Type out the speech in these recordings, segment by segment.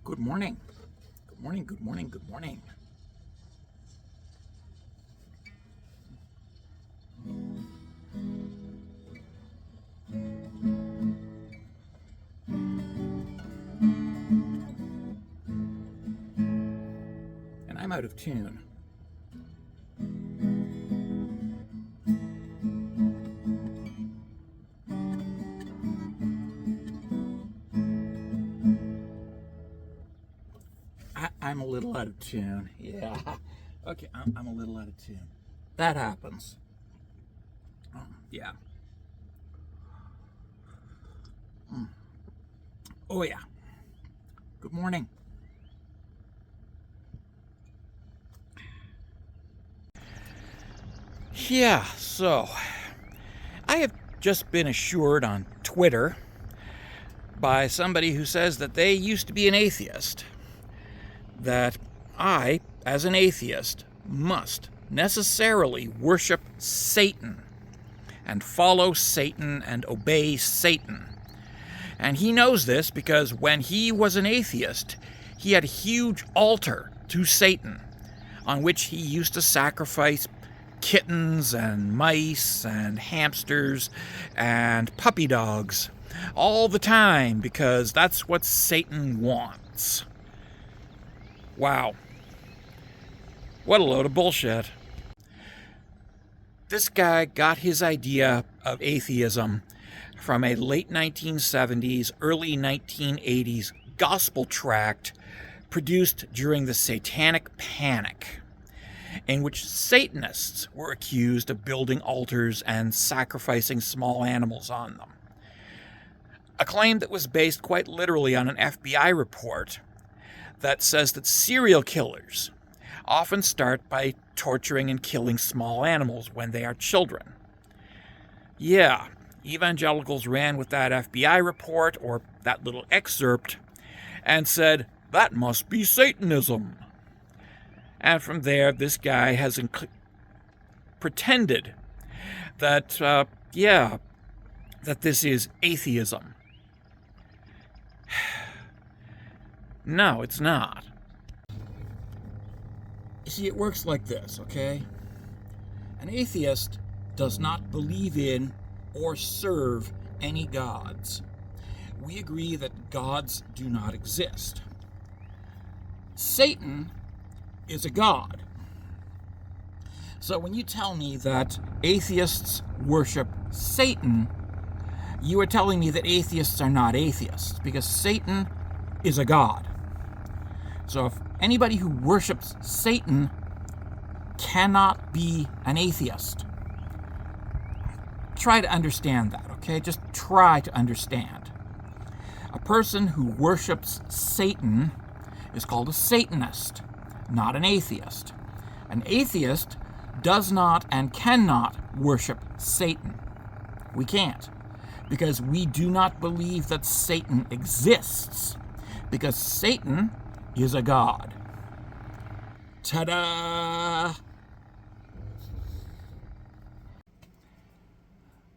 Good morning. Good morning, good morning, good morning. And I'm out of tune. I'm a little out of tune. Yeah. Okay, I'm a little out of tune. That happens. Yeah. Oh, yeah. Good morning. Yeah, so I have just been assured on Twitter by somebody who says that they used to be an atheist that I, as an atheist, must necessarily worship Satan and follow Satan and obey Satan. And he knows this because when he was an atheist, he had a huge altar to Satan on which he used to sacrifice kittens and mice and hamsters and puppy dogs all the time because that's what Satan wants. Wow. What a load of bullshit. This guy got his idea of atheism from a late 1970s, early 1980s gospel tract produced during the Satanic Panic, in which Satanists were accused of building altars and sacrificing small animals on them. A claim that was based quite literally on an FBI report that says that serial killers often start by torturing and killing small animals when they are children. Yeah, evangelicals ran with that FBI report, or that little excerpt, and said, that must be Satanism. And from there, this guy has pretended that, that this is atheism. No, it's not. You see, it works like this, okay? An atheist does not believe in or serve any gods. We agree that gods do not exist. Satan is a god. So when you tell me that atheists worship Satan, you are telling me that atheists are not atheists, because Satan is a god. So if anybody who worships Satan cannot be an atheist, try to understand that, okay? Just try to understand. A person who worships Satan is called a Satanist, not an atheist. An atheist does not and cannot worship Satan. We can't, because we do not believe that Satan exists, because Satan is a god. Ta-da!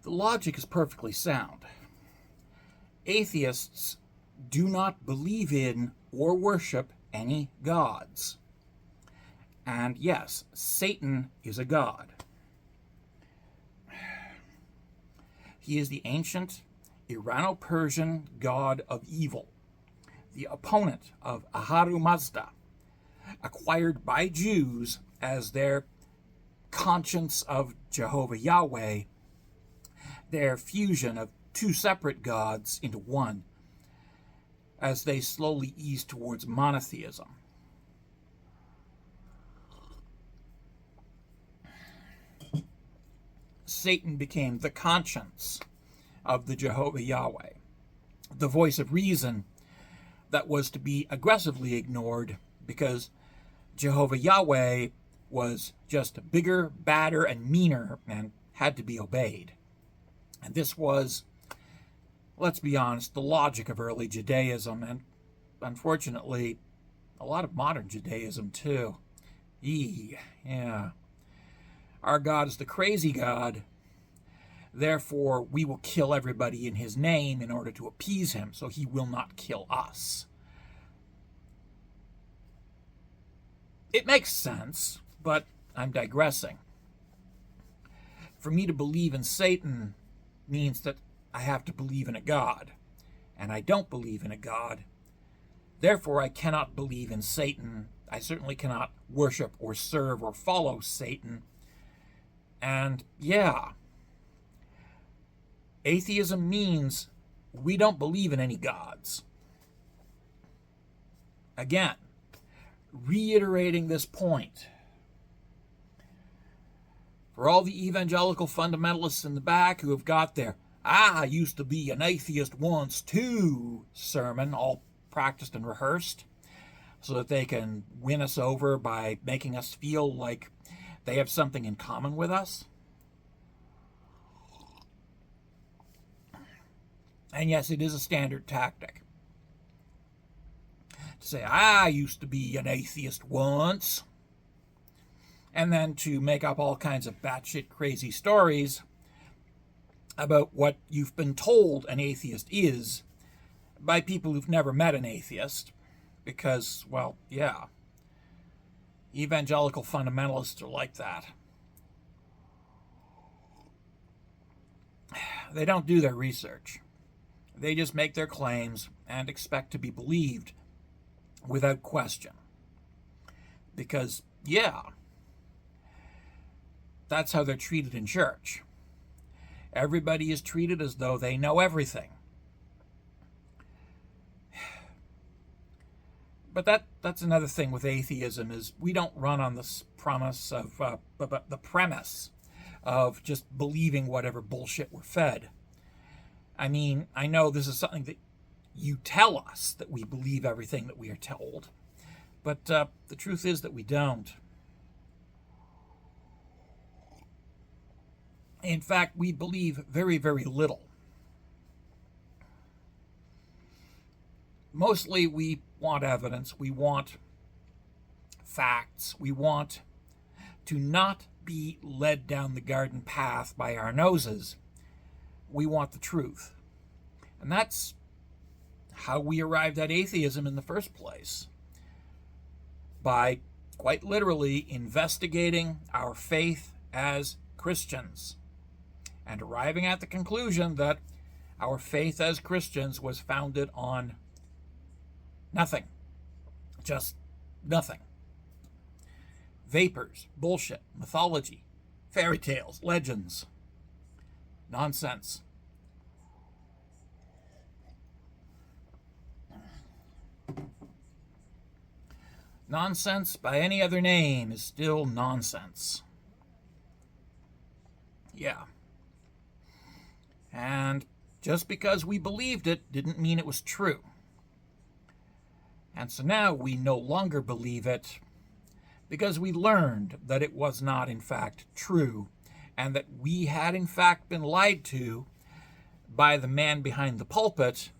The logic is perfectly sound. Atheists do not believe in or worship any gods. And yes, Satan is a god. He is the ancient Irano-Persian god of evil, the opponent of Ahura Mazda, acquired by Jews as their conscience of Jehovah Yahweh, their fusion of two separate gods into one, as they slowly ease towards monotheism. Satan became the conscience of the Jehovah Yahweh, the voice of reason that was to be aggressively ignored because Jehovah Yahweh was just bigger, badder, and meaner and had to be obeyed. And this was, let's be honest, the logic of early Judaism, and unfortunately, a lot of modern Judaism too. Yeah. Our God is the crazy God. Therefore, we will kill everybody in his name in order to appease him, so he will not kill us. It makes sense, but I'm digressing. For me to believe in Satan means that I have to believe in a God, and I don't believe in a God. Therefore, I cannot believe in Satan. I certainly cannot worship or serve or follow Satan. And yeah, atheism means we don't believe in any gods. Again, reiterating this point. For all the evangelical fundamentalists in the back who have got their "I used to be an atheist once too" sermon all practiced and rehearsed so that they can win us over by making us feel like they have something in common with us. And yes, it is a standard tactic to say, "I used to be an atheist once," and then to make up all kinds of batshit crazy stories about what you've been told an atheist is by people who've never met an atheist. Because, well, yeah, evangelical fundamentalists are like that. They don't do their research. They just make their claims and expect to be believed without question. Because, yeah, that's how they're treated in church. Everybody is treated as though they know everything. But that's another thing with atheism, is we don't run on this premise of the premise of just believing whatever bullshit we're fed. I mean, I know this is something that you tell us, that we believe everything that we are told, but the truth is that we don't. In fact, we believe very, very little. Mostly we want evidence, we want facts, we want to not be led down the garden path by our noses. We want the truth. And that's how we arrived at atheism in the first place. By quite literally investigating our faith as Christians and arriving at the conclusion that our faith as Christians was founded on nothing. Just nothing. Vapors, bullshit, mythology, fairy tales, legends. Nonsense. Nonsense by any other name is still nonsense. Yeah. And just because we believed it didn't mean it was true. And so now we no longer believe it because we learned that it was not in fact true, and that we had in fact been lied to by the man behind the pulpit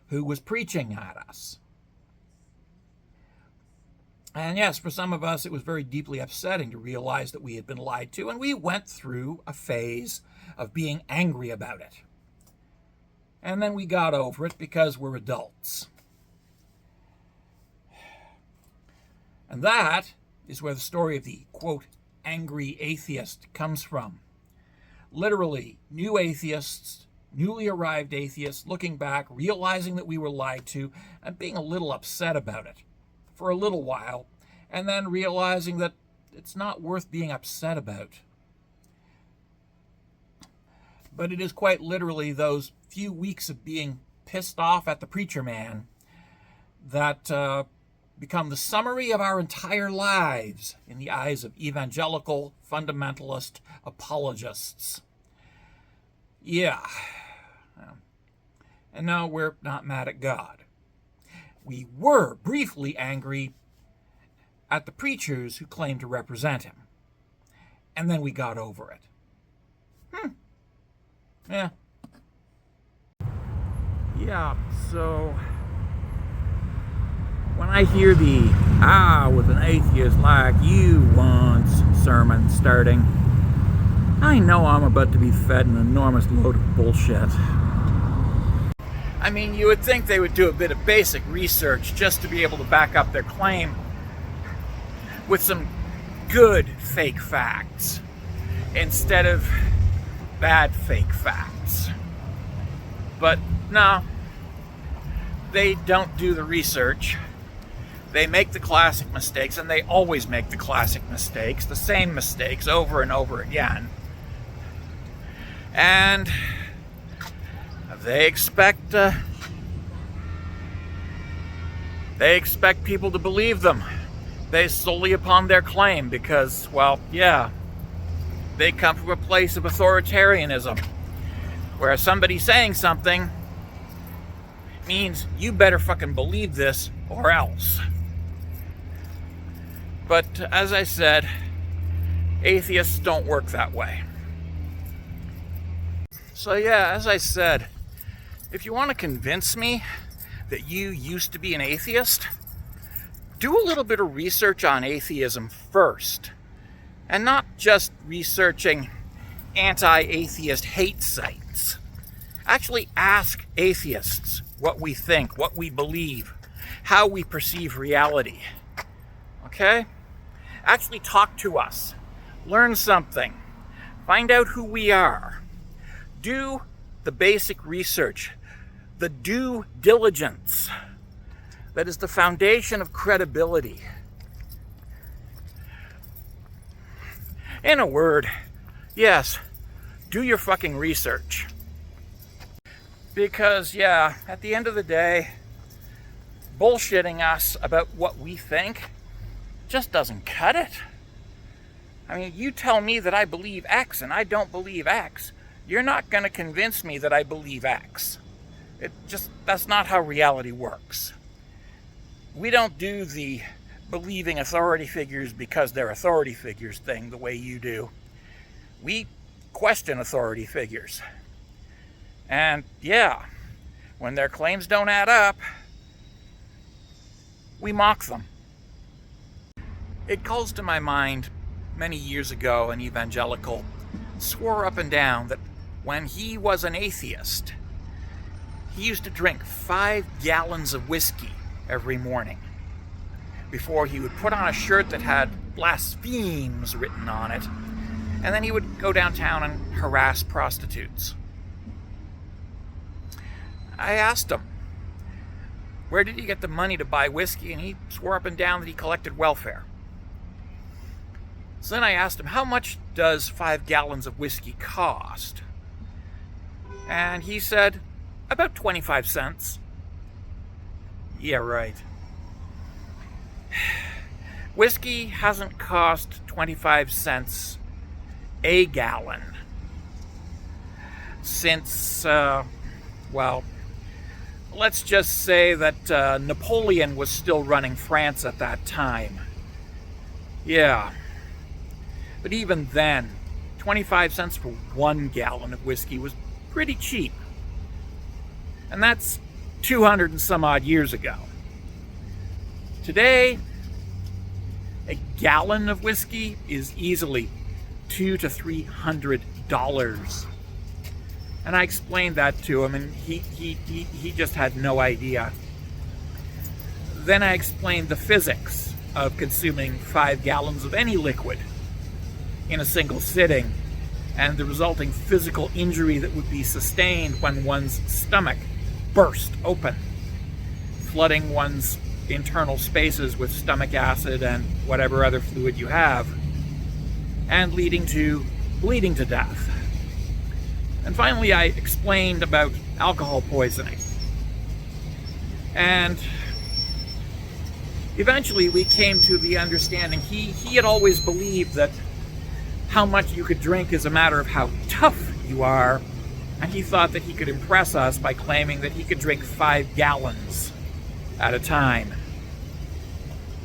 who was preaching at us. And yes, for some of us it was very deeply upsetting to realize that we had been lied to, and we went through a phase of being angry about it. And then we got over it because we're adults. And that is where the story of the, quote, angry atheist comes from. Literally, new atheists, newly arrived atheists, looking back, realizing that we were lied to, and being a little upset about it for a little while, and then realizing that it's not worth being upset about. But it is quite literally those few weeks of being pissed off at the preacher man that become the summary of our entire lives in the eyes of evangelical fundamentalist apologists. Yeah. And no, we're not mad at God. We were briefly angry at the preachers who claimed to represent him. And then we got over it. Yeah. Yeah, so when I hear the with an atheist like you once sermon starting, I know I'm about to be fed an enormous load of bullshit. I mean, you would think they would do a bit of basic research just to be able to back up their claim with some good fake facts instead of bad fake facts. But no, they don't do the research. They make the classic mistakes, and they always make the classic mistakes, the same mistakes over and over again. And they expect people to believe them based solely upon their claim because, well, yeah, they come from a place of authoritarianism where somebody saying something means you better fucking believe this or else. But as I said, atheists don't work that way. So yeah, as I said, if you want to convince me that you used to be an atheist, do a little bit of research on atheism first. And not just researching anti-atheist hate sites. Actually ask atheists what we think, what we believe, how we perceive reality. Okay? Actually talk to us. Learn something. Find out who we are. Do the basic research. The due diligence. That is the foundation of credibility. In a word, yes, do your fucking research. Because, yeah, at the end of the day, bullshitting us about what we think just doesn't cut it. I mean, you tell me that I believe X and I don't believe X. You're not going to convince me that I believe X. That's not how reality works. We don't do the believing authority figures because they're authority figures thing the way you do. We question authority figures. And yeah, when their claims don't add up, we mock them. It calls to my mind many years ago an evangelical swore up and down that when he was an atheist, he used to drink 5 gallons of whiskey every morning before he would put on a shirt that had blasphemes written on it, and then he would go downtown and harass prostitutes. I asked him, where did he get the money to buy whiskey? And he swore up and down that he collected welfare. So then I asked him, how much does 5 gallons of whiskey cost? And he said, about 25 cents. Yeah, right. Whiskey hasn't cost 25 cents a gallon since, well, let's just say that Napoleon was still running France at that time. Yeah. But even then, 25 cents for 1 gallon of whiskey was pretty cheap. And that's 200 and some odd years ago. Today, a gallon of whiskey is easily $200 to $300. And I explained that to him, and he just had no idea. Then I explained the physics of consuming 5 gallons of any liquid in a single sitting, and the resulting physical injury that would be sustained when one's stomach burst open, flooding one's internal spaces with stomach acid and whatever other fluid you have, and leading to bleeding to death. And finally, I explained about alcohol poisoning. And eventually we came to the understanding he had always believed that how much you could drink is a matter of how tough you are, and he thought that he could impress us by claiming that he could drink 5 gallons at a time.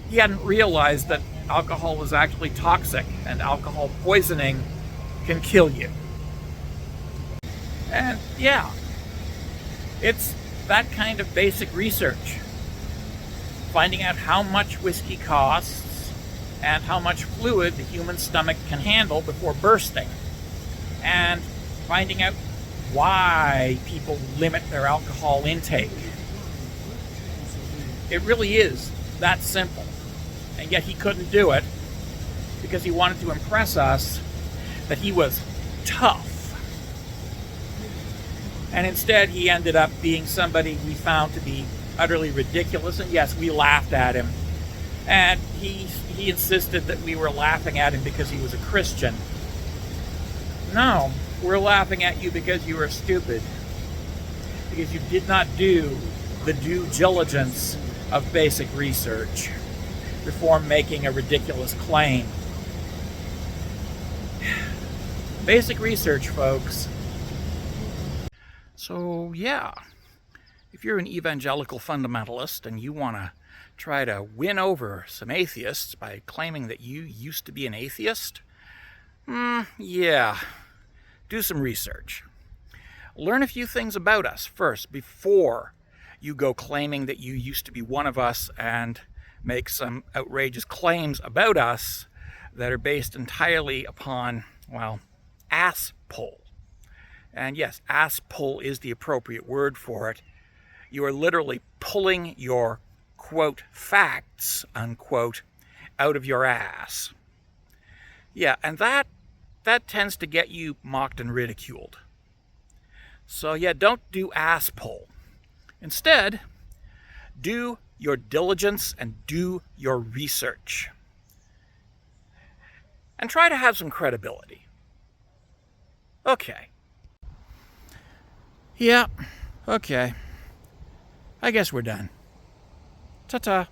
He hadn't realized that alcohol is actually toxic, and alcohol poisoning can kill you. And yeah, it's that kind of basic research. Finding out how much whiskey costs and how much fluid the human stomach can handle before bursting. And finding out why people limit their alcohol intake. It really is that simple. and yet he couldn't do it because he wanted to impress us that he was tough. And instead, he ended up being somebody we found to be utterly ridiculous. And yes, we laughed at him. And he insisted that we were laughing at him because he was a Christian. No, we're laughing at you because you were stupid. Because you did not do the due diligence of basic research before making a ridiculous claim. Basic research, folks. So, yeah, if you're an evangelical fundamentalist and you want to try to win over some atheists by claiming that you used to be an atheist, yeah, do some research. Learn a few things about us first before you go claiming that you used to be one of us and make some outrageous claims about us that are based entirely upon, well, ass pull. And yes, ass pull is the appropriate word for it. You are literally pulling your, quote, facts, unquote, out of your ass. Yeah, and that tends to get you mocked and ridiculed. So yeah, don't do ass pull. Instead, do your diligence and do your research. And try to have some credibility. Okay. Yeah, okay. I guess we're done. Ta-ta.